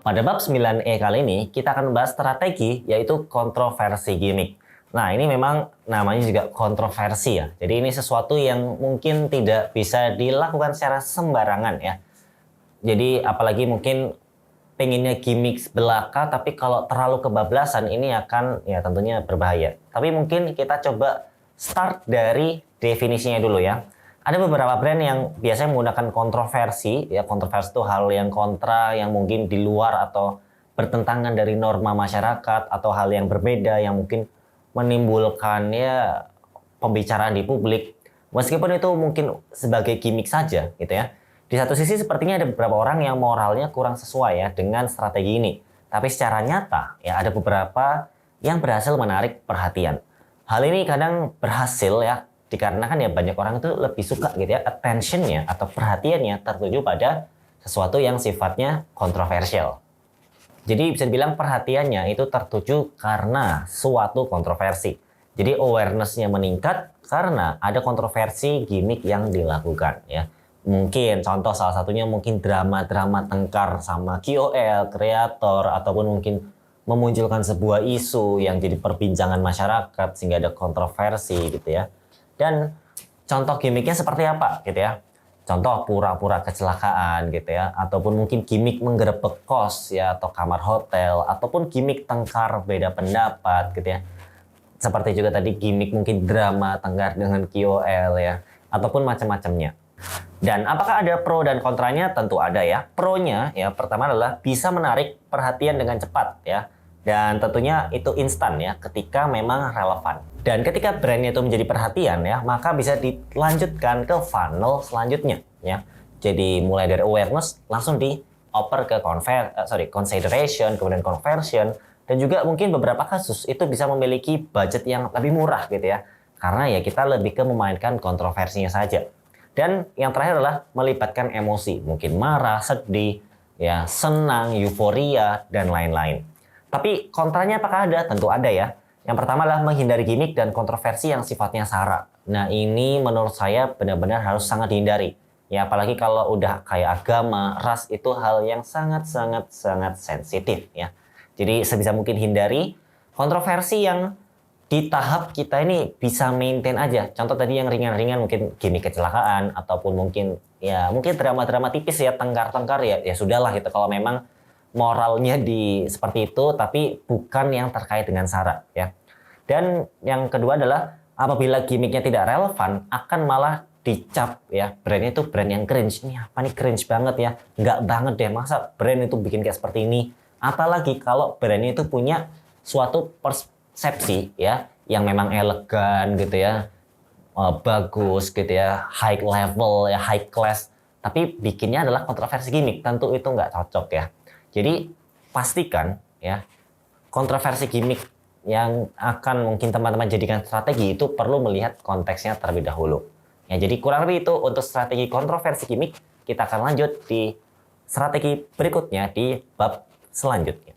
Pada bab 9E kali ini, kita akan membahas strategi, yaitu kontroversi gimmick. Nah, ini memang namanya juga kontroversi ya. Jadi ini sesuatu yang mungkin tidak bisa dilakukan secara sembarangan ya. Jadi apalagi mungkin pengennya gimmick belaka, tapi kalau terlalu kebablasan ini akan ya tentunya berbahaya. Tapi mungkin kita coba start dari definisinya dulu ya. Ada beberapa brand yang biasanya menggunakan kontroversi, ya kontroversi itu hal yang kontra, yang mungkin di luar atau bertentangan dari norma masyarakat, atau hal yang berbeda yang mungkin menimbulkan ya pembicaraan di publik. Meskipun itu mungkin sebagai gimmick saja gitu ya. Di satu sisi sepertinya ada beberapa orang yang moralnya kurang sesuai ya dengan strategi ini. Tapi secara nyata ya ada beberapa yang berhasil menarik perhatian. Hal ini kadang berhasil ya dikarenakan ya banyak orang itu lebih suka gitu ya attention-nya atau perhatiannya tertuju pada sesuatu yang sifatnya kontroversial. Jadi bisa dibilang perhatiannya itu tertuju karena suatu kontroversi. Jadi awareness-nya meningkat karena ada kontroversi gimmick yang dilakukan ya. Mungkin contoh salah satunya mungkin drama-drama tengkar sama KOL, kreator, ataupun mungkin memunculkan sebuah isu yang jadi perbincangan masyarakat sehingga ada kontroversi gitu ya. Dan contoh gimmicknya seperti apa gitu ya. Contoh pura-pura kecelakaan gitu ya. Ataupun mungkin gimmick menggerebek kos ya atau kamar hotel. Ataupun gimmick tengkar beda pendapat gitu ya. Seperti juga tadi gimmick mungkin drama tengkar dengan KOL ya. Ataupun macam-macamnya. Dan apakah ada pro dan kontranya? Tentu ada ya. Pro-nya ya pertama adalah bisa menarik perhatian dengan cepat ya. Dan tentunya itu instan ya ketika memang relevan. Dan ketika brandnya itu menjadi perhatian ya, maka bisa dilanjutkan ke funnel selanjutnya ya. Jadi mulai dari awareness langsung dioper ke consideration, kemudian conversion, dan juga mungkin beberapa kasus itu bisa memiliki budget yang lebih murah gitu ya. Karena ya kita lebih ke memainkan kontroversinya saja. Dan yang terakhir adalah melibatkan emosi, mungkin marah, sedih, ya senang, euforia, dan lain-lain. Tapi kontranya apakah ada? Tentu ada ya. Yang pertama adalah menghindari gimmick dan kontroversi yang sifatnya sara. Nah ini menurut saya benar-benar harus sangat dihindari. Ya apalagi kalau udah kayak agama, ras itu hal yang sangat sensitif ya. Jadi sebisa mungkin hindari kontroversi yang di tahap kita ini bisa maintain aja. Contoh tadi yang ringan-ringan mungkin gimmick kecelakaan ataupun mungkin drama-drama tipis ya, tengkar-tengkar ya sudahlah gitu kalau memang moralnya di seperti itu, tapi bukan yang terkait dengan sara ya. Dan yang kedua adalah apabila gimmicknya tidak relevan, akan malah dicap ya brandnya itu brand yang cringe. Ini apa nih cringe banget ya? Nggak banget deh, masa brand itu bikin kayak seperti ini? Apalagi kalau brandnya itu punya suatu persepsi ya yang memang elegan gitu ya, bagus gitu ya, high level ya, high class. Tapi bikinnya adalah kontroversi gimmick, tentu itu nggak cocok ya. Jadi pastikan ya kontroversi gimmick yang akan mungkin teman-teman jadikan strategi itu perlu melihat konteksnya terlebih dahulu. Ya, jadi kurang lebih itu untuk strategi kontroversi gimmick. Kita akan lanjut di strategi berikutnya di bab selanjutnya.